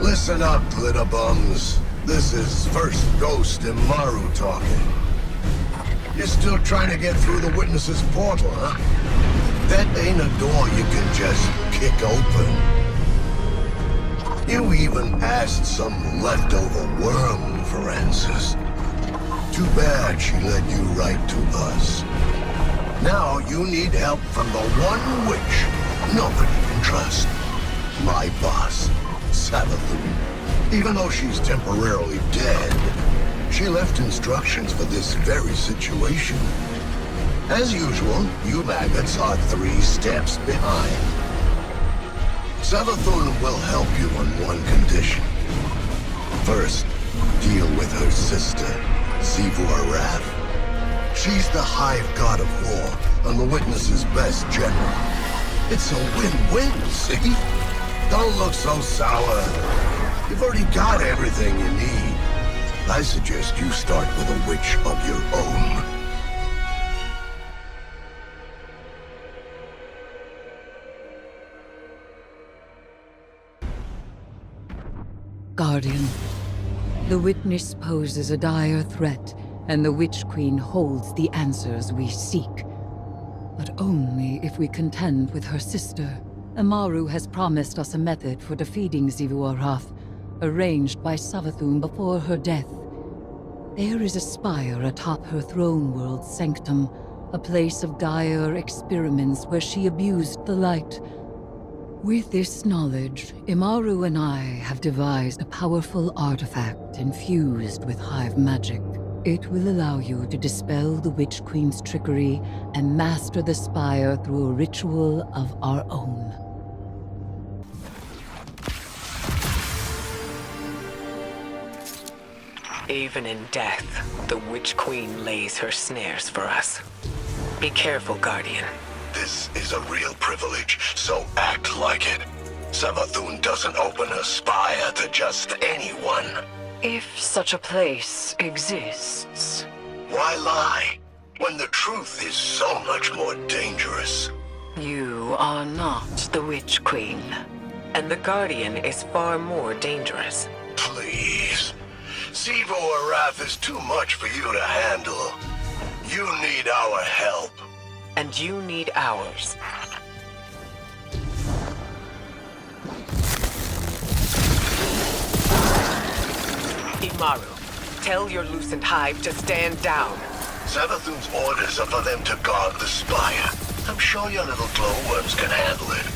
Listen up, glitterbums. This is first Ghost Immaru talking. You're still trying to get through the witness's portal, huh? That ain't a door you can just kick open. You even asked some leftover worm for answers. Too bad she led you right to us. Now you need help from the one witch nobody can trust. My boss, Savathun. Even though she's temporarily dead, she left instructions for this very situation. As usual, you maggots are 3 steps behind. Savathun will help you on one condition. First, deal with her sister, Zivur. She's the hive god of war and the witness's best general. It's a win-win, see? Don't look so sour. You've already got everything you need. I suggest you start with a witch of your own. Guardian, the witness poses a dire threat, and the Witch Queen holds the answers we seek. But only if we contend with her sister. Immaru has promised us a method for defeating Zivur, arranged by Savathun before her death. There is a spire atop her throne world's sanctum, a place of dire experiments where she abused the light. With this knowledge, Immaru and I have devised a powerful artifact infused with hive magic. It will allow you to dispel the Witch Queen's trickery and master the Spire through a ritual of our own. Even in death, the Witch Queen lays her snares for us. Be careful, Guardian. This is a real privilege, so act like it. Savathun doesn't open a spire to just anyone. If such a place exists. Why lie, when the truth is so much more dangerous? You are not the Witch Queen, and the Guardian is far more dangerous. Please. Zivur is too much for you to handle. You need our help. And you need ours. Immaru, tell your loosened hive to stand down. Savathun's orders are for them to guard the spire. I'm sure your little glowworms can handle it.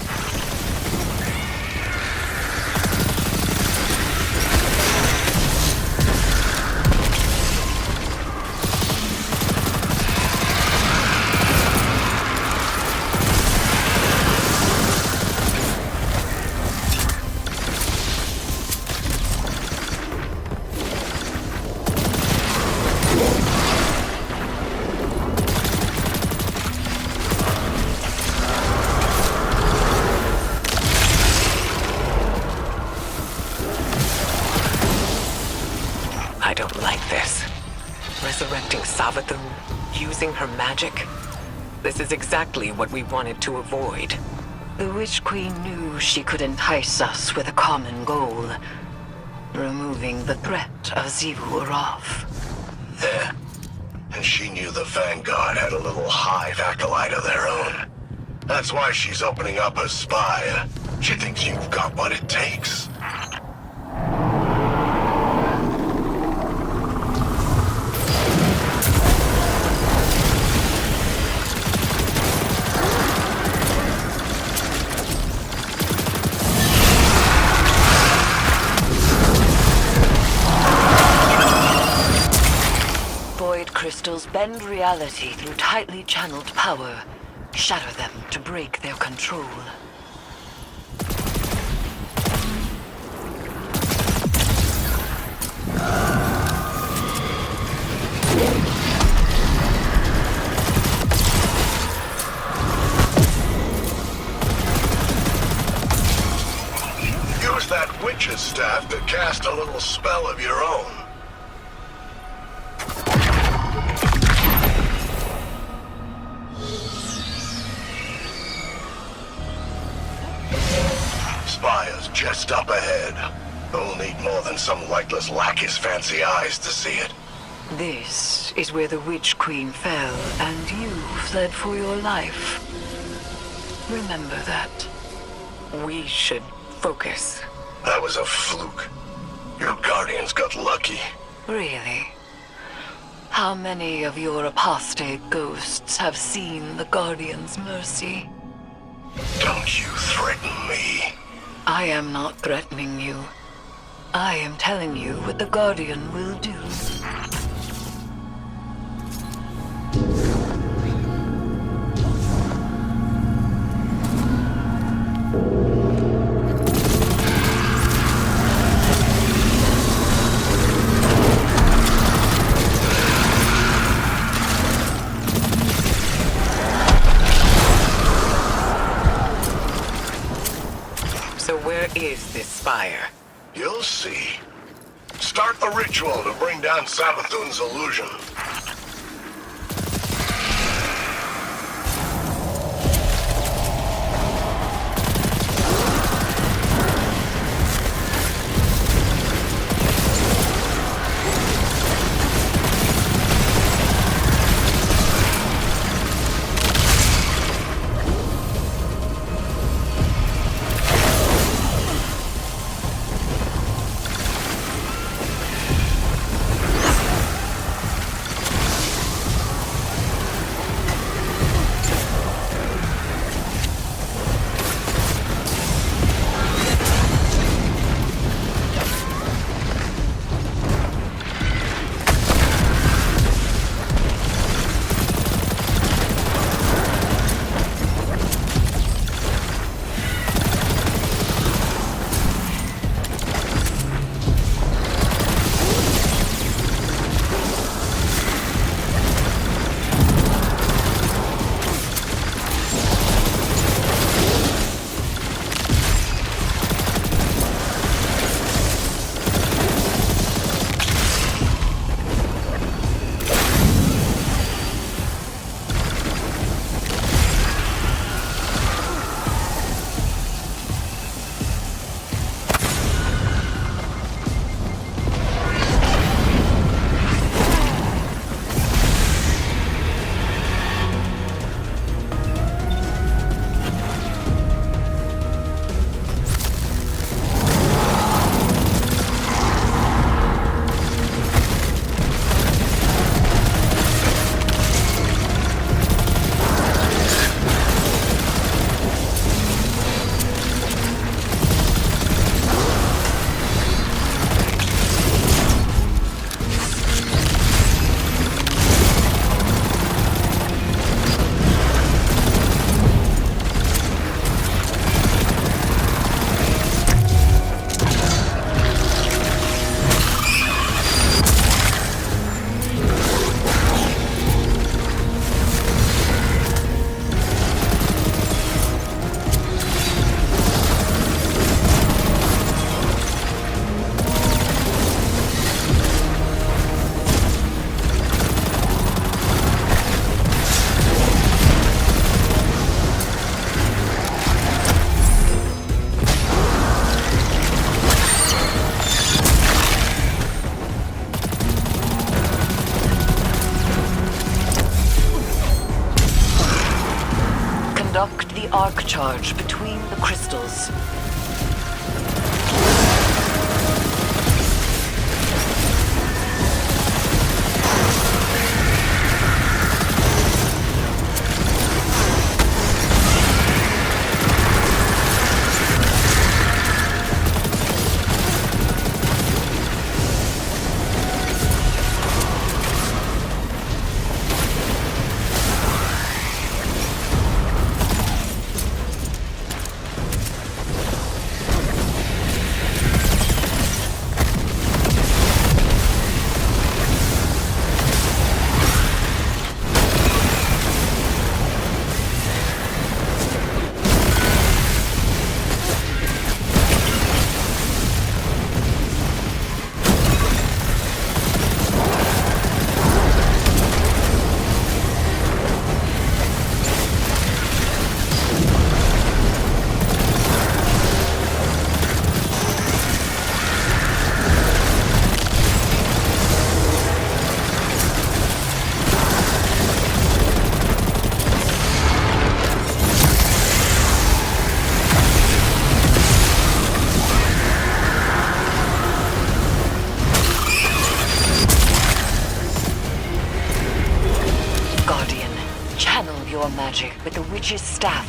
I don't like this. Resurrecting Savathun, using her magic. This is exactly what we wanted to avoid. The Witch Queen knew she could entice us with a common goal. Removing the threat of Zivur. Yeah. And she knew the Vanguard had a little hive acolyte of their own. That's why she's opening up her spire. She thinks you've got what it takes. Crystals bend reality through tightly channeled power. Shatter them to break their control. Use that witch's staff to cast a little spell of your own. Spire's just up ahead. You'll need more than some lightless lackey's fancy eyes to see it. This is where the Witch Queen fell, and you fled for your life. Remember that. We should focus. That was a fluke. Your guardians got lucky. Really? How many of your apostate ghosts have seen the Guardian's mercy? Don't you threaten me. I am not threatening you. I am telling you what the Guardian will do. So where is this spire? You'll see. Start the ritual to bring down Savathun's illusion. Conduct the arc charge between the crystals. magic with the witch's staff.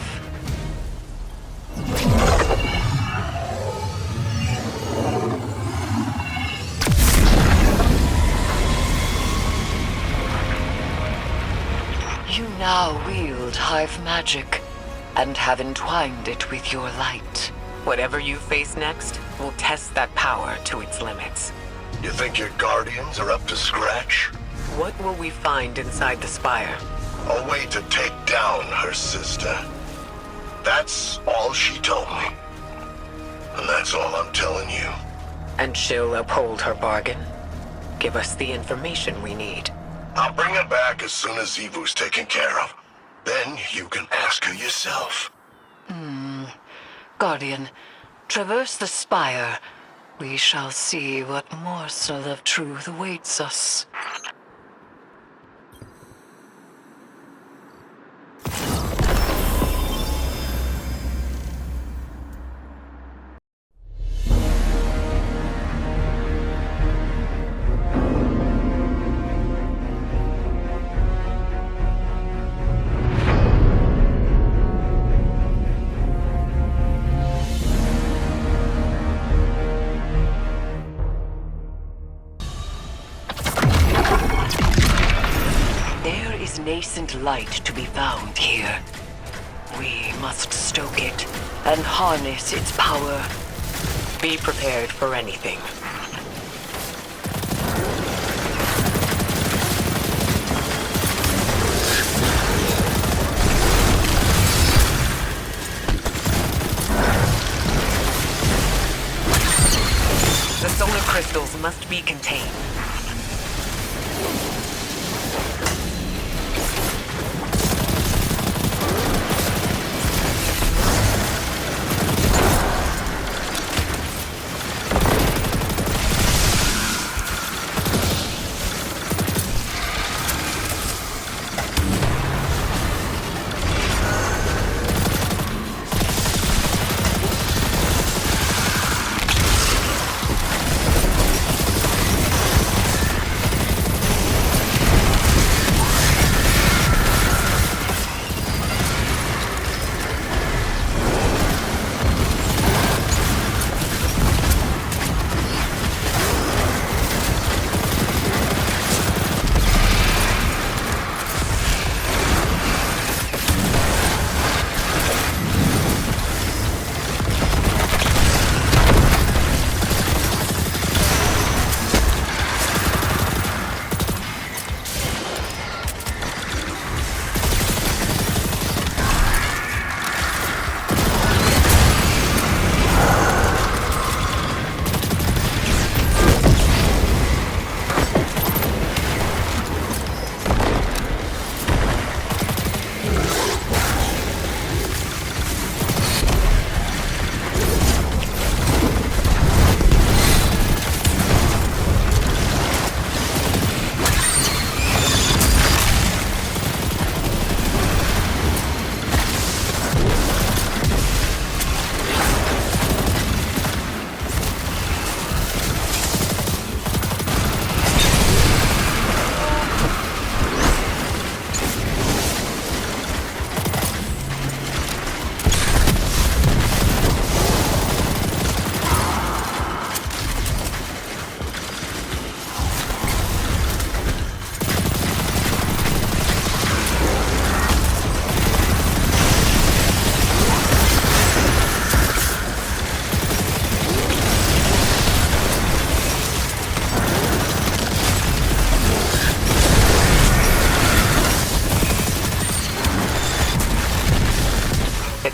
You now wield hive magic, and have entwined it with your light. Whatever you face next will test that power to its limits. You think your guardians are up to scratch? What will we find inside the Spire? A way to take down her sister. That's all she told me. And that's all I'm telling you. And she'll uphold her bargain? Give us the information we need. I'll bring her back as soon as Evu's taken care of. Then you can ask her yourself. Guardian, traverse the Spire. We shall see what morsel of truth awaits us. Nascent light to be found here. We must stoke it and harness its power. Be prepared for anything. The solar crystals must be contained.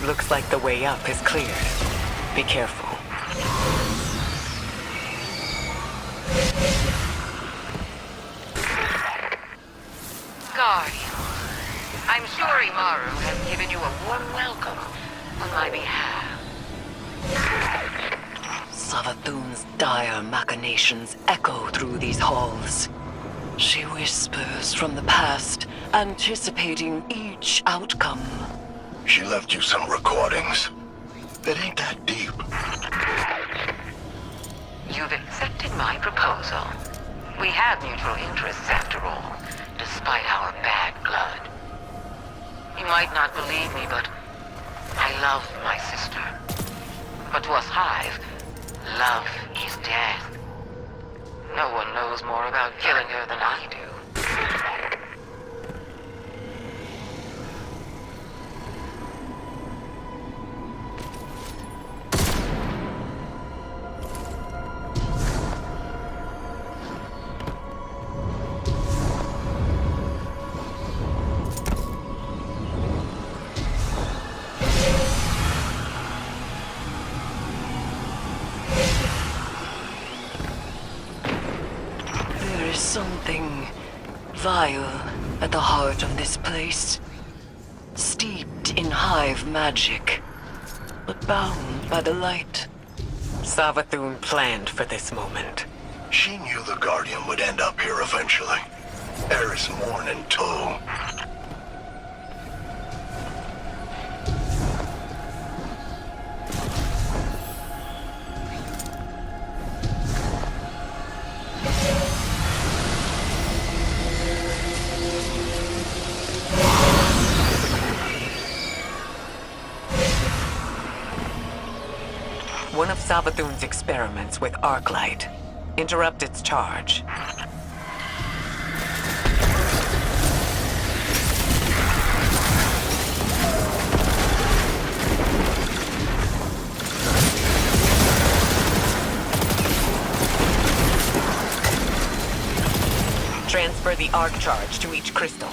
Looks like the way up is cleared. Be careful. Guardian, I'm sure Immaru has given you a warm welcome on my behalf. Savathun's dire machinations echo through these halls. She whispers from the past, anticipating each outcome. She left you some recordings. It ain't that deep. You've accepted my proposal. We have mutual interests after all, despite our bad blood. You might not believe me, but I love my sister. But to us Hive, love is death. No one knows more about killing her than I do. Something vile at the heart of this place. Steeped in Hive magic, but bound by the light. Savathun planned for this moment. She knew the Guardian would end up here eventually. Eris mourn in tow. One of Savathun's experiments with Arclight. Interrupt its charge. Transfer the arc charge to each crystal.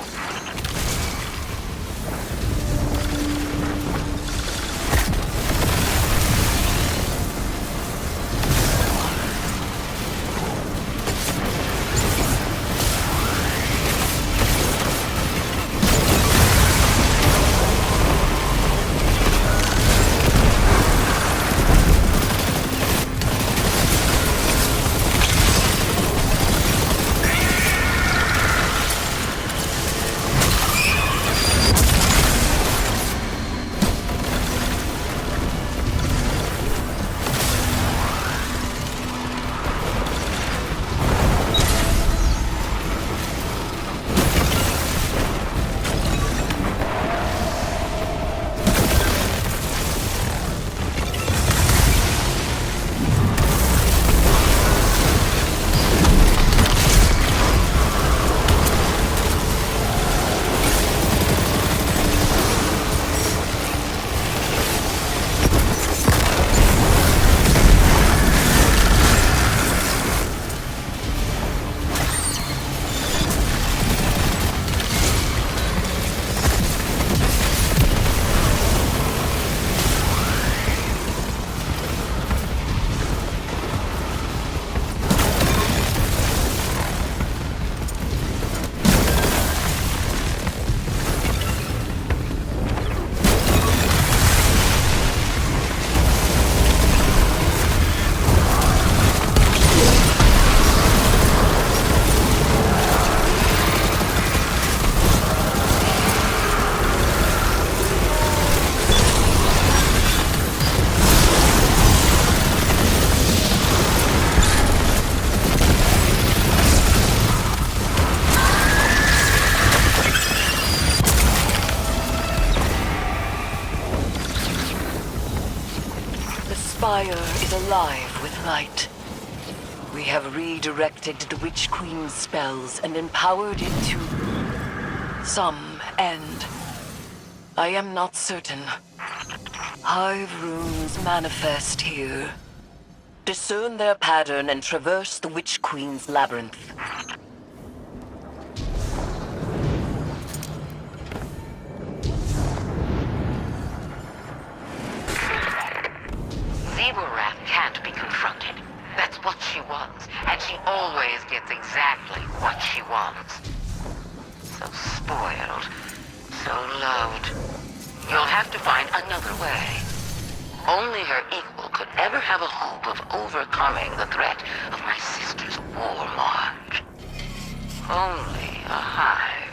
Spire is alive with light. We have redirected the Witch Queen's spells and empowered it to some end. I am not certain. Hive runes manifest here. Discern their pattern and traverse the Witch Queen's labyrinth. Zebrath can't be confronted. That's what she wants, and she always gets exactly what she wants. So spoiled, so loved. You'll have to find another way. Only her equal could ever have a hope of overcoming the threat of my sister's war march. Only a hive.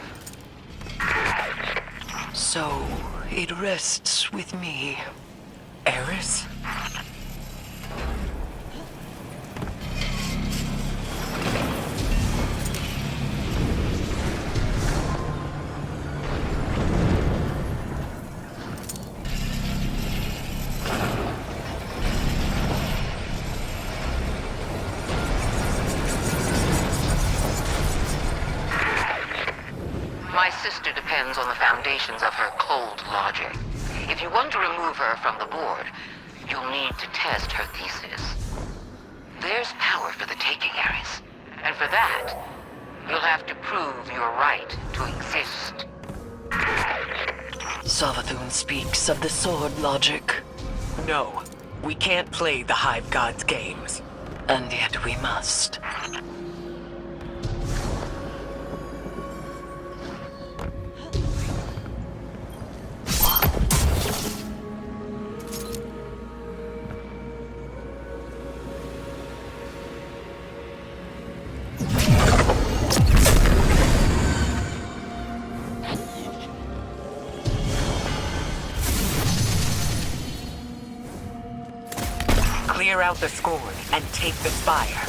So, it rests with me. Eris? My sister depends on the foundations of her cold logic. If you want to remove her from the board, you'll need to test her thesis. There's power for the taking, Eris. And for that, you'll have to prove your right to exist. Savathun speaks of the sword logic. No, we can't play the Hive God's games. And yet we must. Clear out the scorn and take the Spire.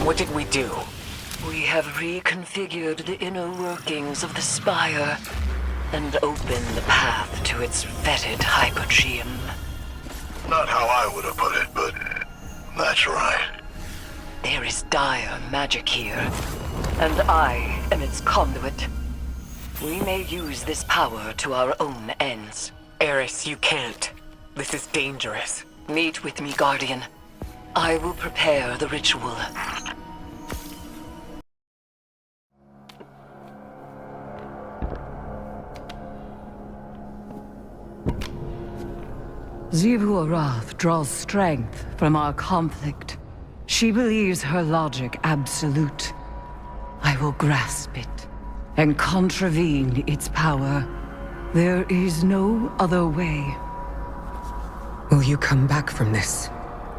What did we do? We have reconfigured the inner workings of the Spire and opened the path to its vetted hypogeum. Not how I would have put it, but that's right. There is dire magic here, and I am its conduit. We may use this power to our own ends. Eris, you can't. This is dangerous. Meet with me, Guardian. I will prepare the ritual. Xivu Arath draws strength from our conflict. She believes her logic absolute. I will grasp it and contravene its power. There is no other way. Will you come back from this?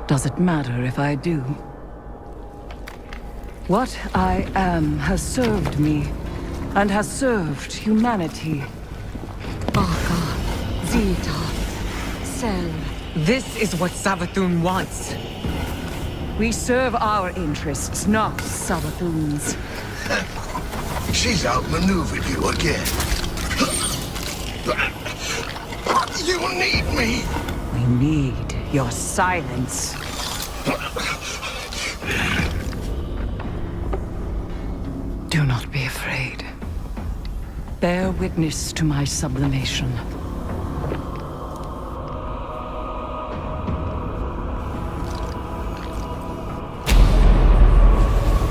Does it matter if I do? What I am has served me, and has served humanity. Aka, Zeta, Sel. This is what Savathun wants. We serve our interests, not Savathun's. She's outmaneuvered you again. You need me. We need your silence. Do not be afraid. Bear witness to my sublimation.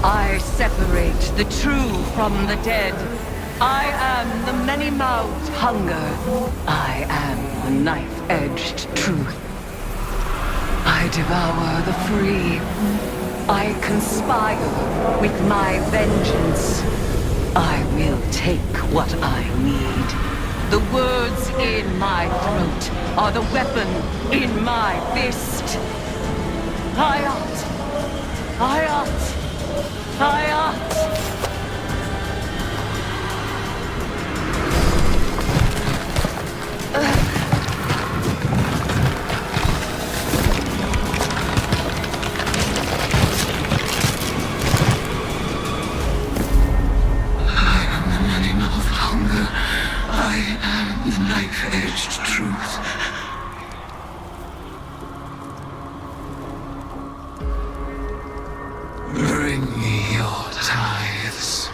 I separate the true from the dead. I am the many-mouthed hunger. I am the knife-edged truth. I devour the free. I conspire with my vengeance. I will take what I need. The words in my throat are the weapon in my fist. Hayat! Hayat! Hayat! knife-edged truth. Bring me your tithes.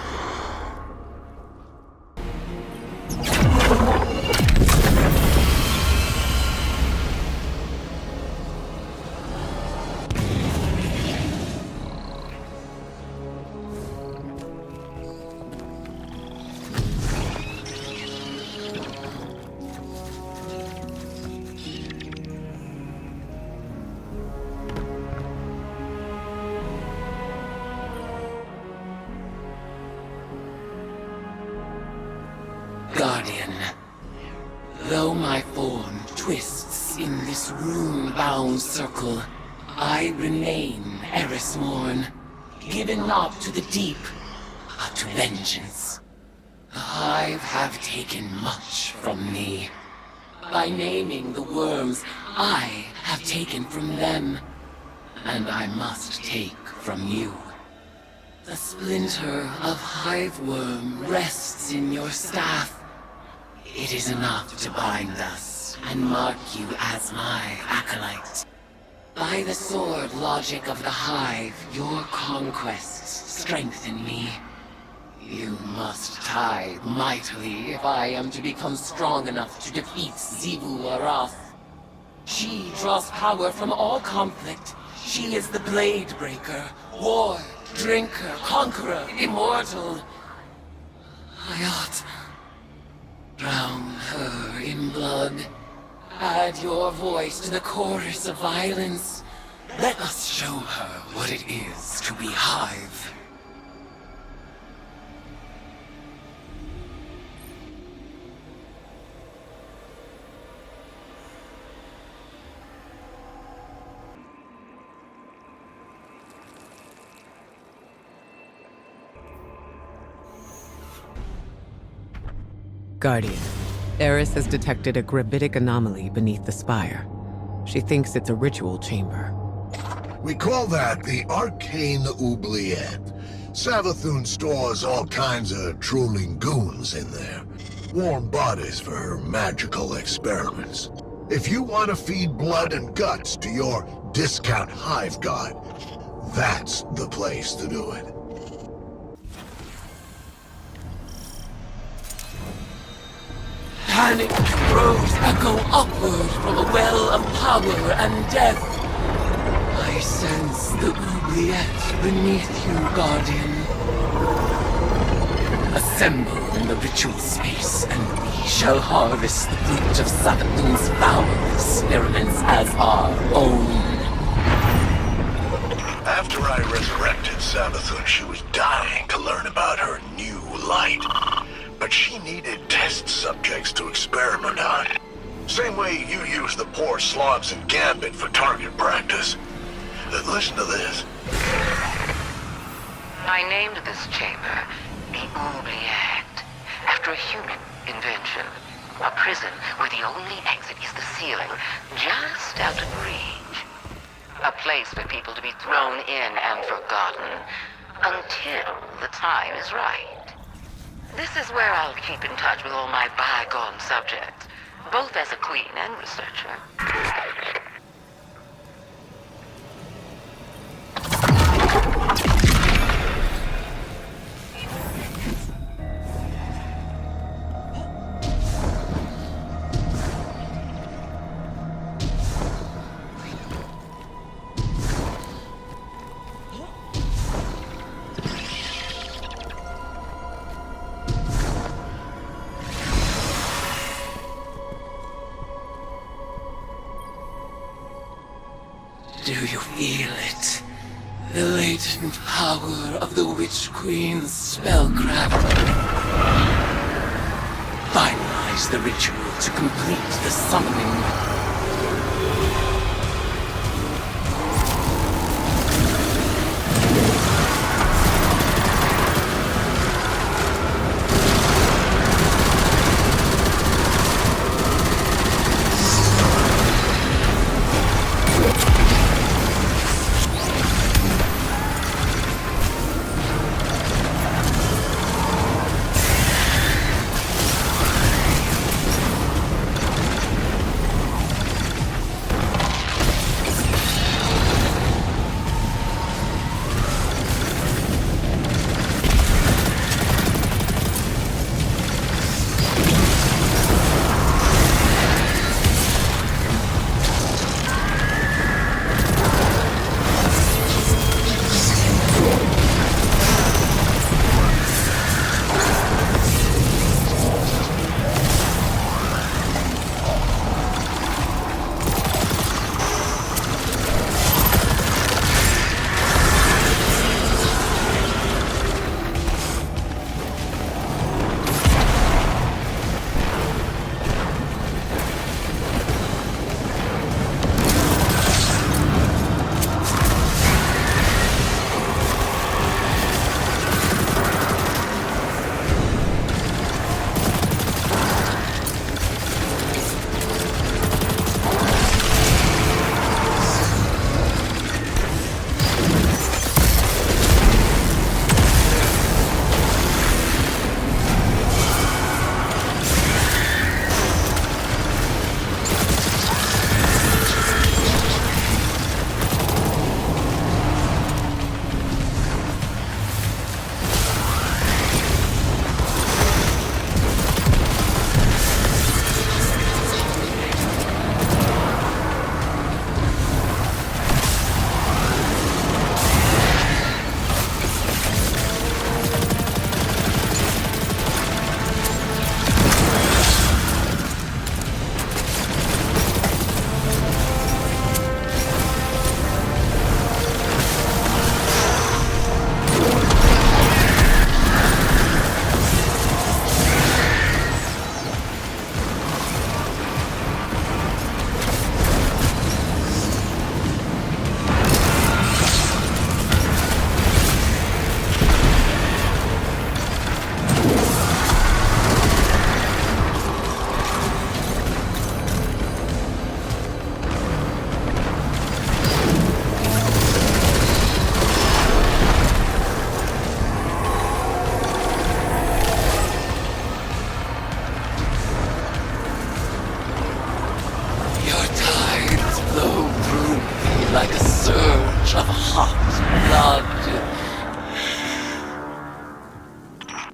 Guardian, though my form twists in this rune-bound circle, I remain Eris, given not to the deep, but to vengeance. The Hive have taken much from me. By naming the worms, I have taken from them, and I must take from you. The splinter of hive worm rests in your staff. It is enough to bind us and mark you as my acolyte. By the sword logic of the hive, your conquests strengthen me. You must tithe mightily if I am to become strong enough to defeat Xivu Arath. She draws power from all conflict. She is the blade breaker, war, drinker, conqueror, immortal. I ought drown her in blood. Add your voice to the chorus of violence. Let us show her what it is to be Hive. Guardian, Eris has detected a gravitic anomaly beneath the Spire. She thinks it's a ritual chamber. We call that the Arcane Oubliette. Savathun stores all kinds of drooling goons in there. Warm bodies for her magical experiments. If you want to feed blood and guts to your discount hive god, that's the place to do it. Panic roads echo upward from a well of power and death. I sense the oubliette beneath you, Guardian. Assemble in the ritual space, and we shall harvest the fruit of Savathun's foul experiments as our own. After I resurrected Savathun, she was dying to learn about her new light. But she needed test subjects to experiment on. Same way you use the poor slobs in Gambit for target practice. Listen to this. I named this chamber the Oubliette, after a human invention. A prison where the only exit is the ceiling, just out of reach. A place for people to be thrown in and forgotten, until the time is right. This is where I'll keep in touch with all my bygone subjects, both as a queen and researcher. Do you feel it? The latent power of the Witch Queen's spellcraft. Finalize the ritual to complete the summoning.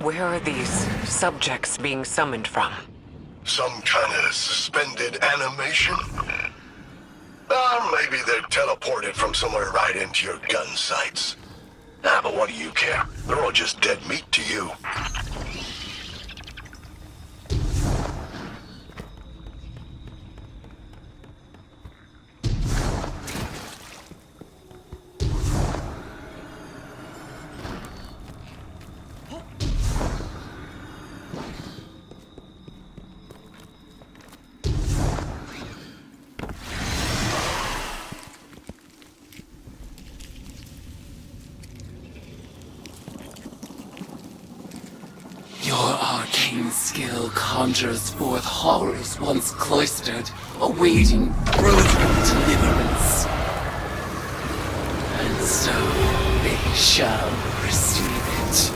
Where are these subjects being summoned from? Some kind of suspended animation? Maybe they're teleported from somewhere right into your gun sights. But what do you care? They're all just dead meat to you. Your arcane skill conjures forth horrors once cloistered, awaiting brutal deliverance. And so they shall receive it.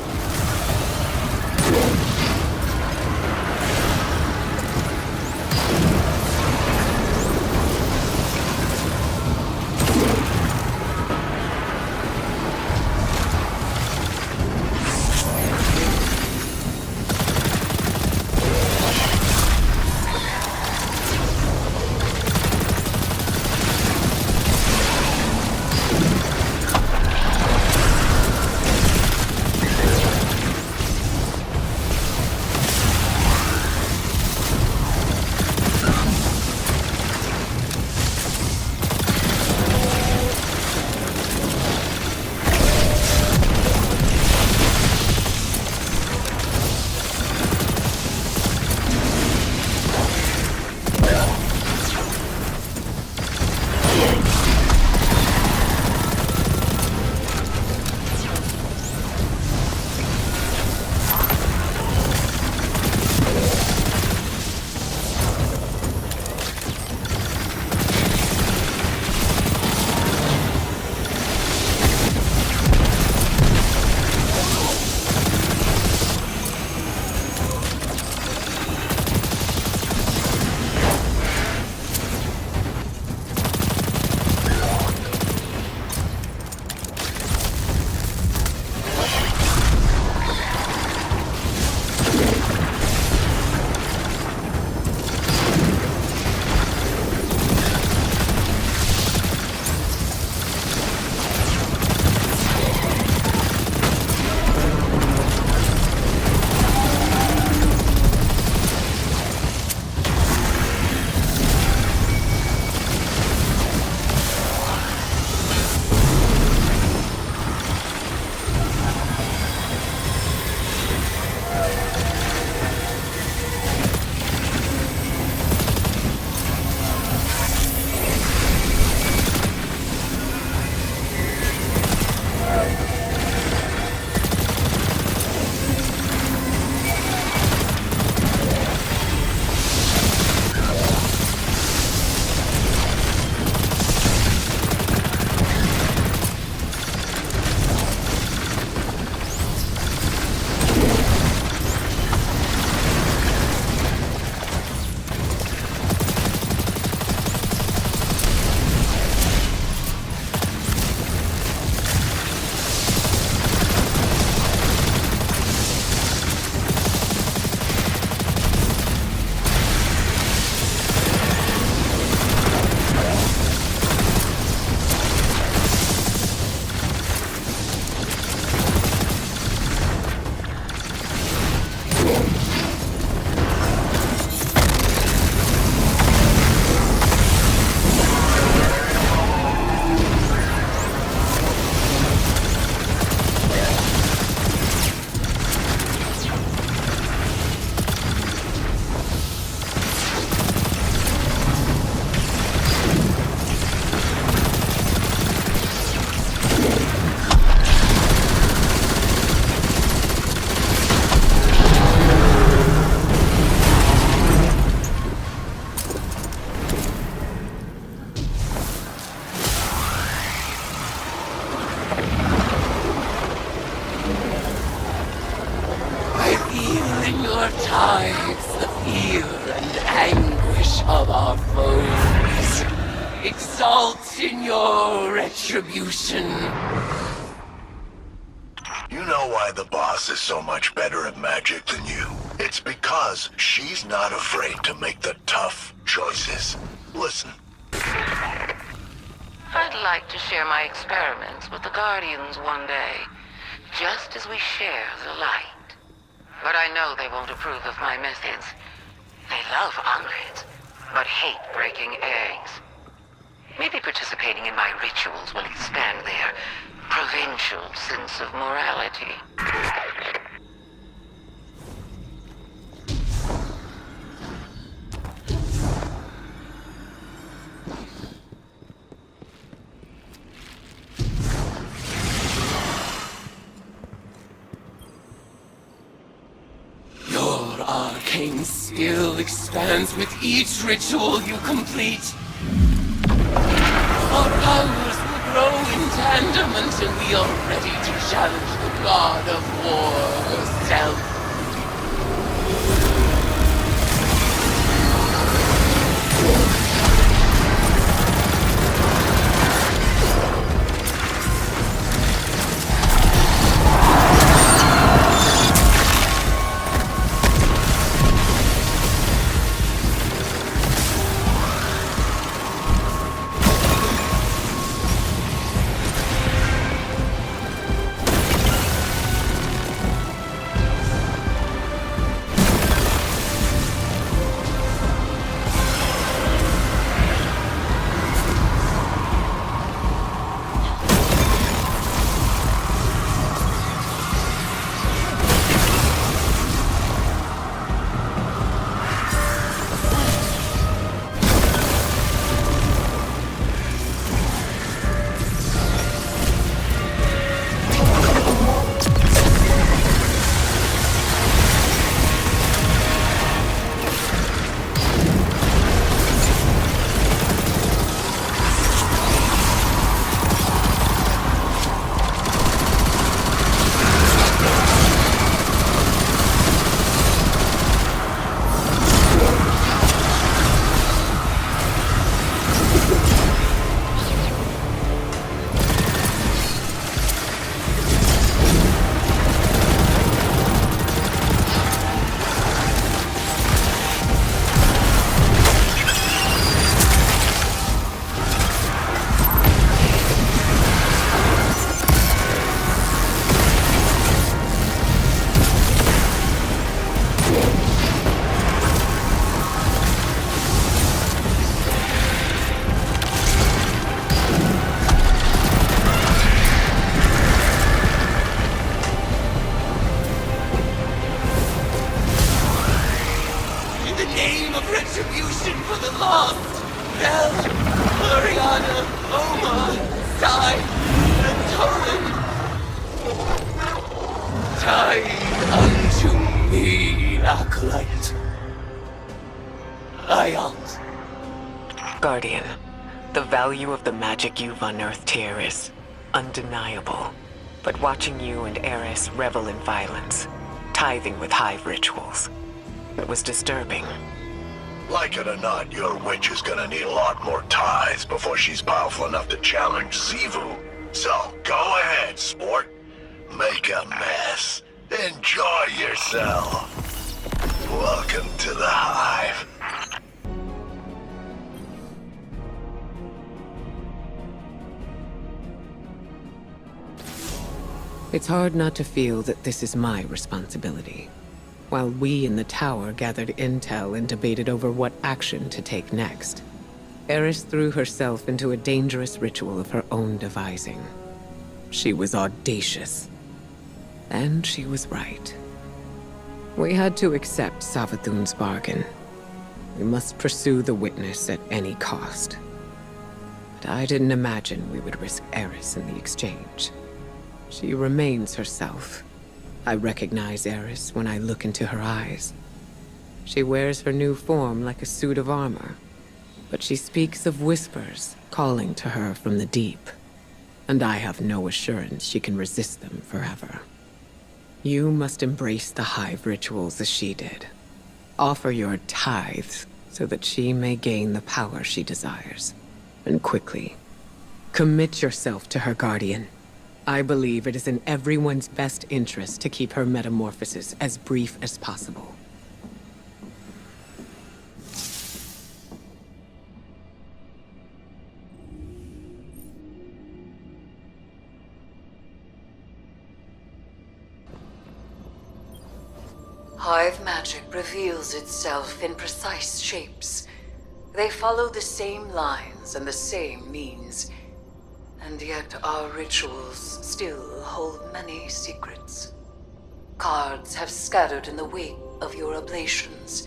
tides the fear and anguish of our foes. Exalt in your retribution. You know know why the boss is so much better at magic than you? It's because she's not afraid to make the tough choices. Listen. I'd like to share my experiments with the Guardians one day, just as we share the light. But I know they won't approve of my methods. They love omelets, but hate breaking eggs. Maybe participating in my rituals will expand their provincial sense of morality. Your arcane skill expands with each ritual you complete. Our powers will grow in tandem until we are ready to challenge the god of war herself. Retribution for the lost! Hell, Mariana, Oma, Sai, and Torin! Tied unto me, Acolyte. Ayant. Guardian, the value of the magic you've unearthed here is undeniable. But watching you and Eris revel in violence, tithing with hive rituals, it was disturbing. Like it or not, your witch is gonna need a lot more ties before she's powerful enough to challenge Sivu. So, go ahead, sport. Make a mess. Enjoy yourself. Welcome to the Hive. It's hard not to feel that this is my responsibility. While we in the tower gathered intel and debated over what action to take next, Eris threw herself into a dangerous ritual of her own devising. She was audacious. And she was right. We had to accept Savathun's bargain. We must pursue the witness at any cost. But I didn't imagine we would risk Eris in the exchange. She remains herself. I recognize Eris when I look into her eyes. She wears her new form like a suit of armor, but she speaks of whispers calling to her from the deep, and I have no assurance she can resist them forever. You must embrace the hive rituals as she did. Offer your tithes so that she may gain the power she desires, and quickly. Commit yourself to her guardian. I believe it is in everyone's best interest to keep her metamorphosis as brief as possible. Hive magic reveals itself in precise shapes. They follow the same lines and the same means. And yet our rituals still hold many secrets. Cards have scattered in the wake of your oblations.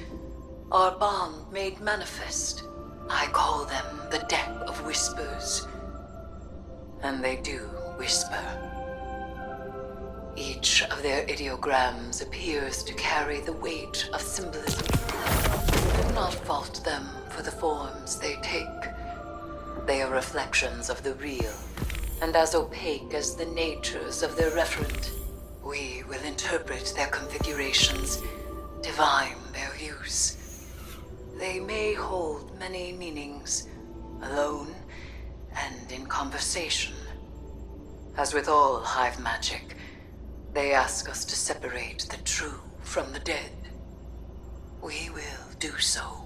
Our bond made manifest. I call them the Deck of Whispers. And they do whisper. Each of their ideograms appears to carry the weight of symbolism. Do not fault them for the forms they take. They are reflections of the real, and as opaque as the natures of their referent. We will interpret their configurations, divine their use. They may hold many meanings, alone and in conversation. As with all hive magic, they ask us to separate the true from the dead. We will do so.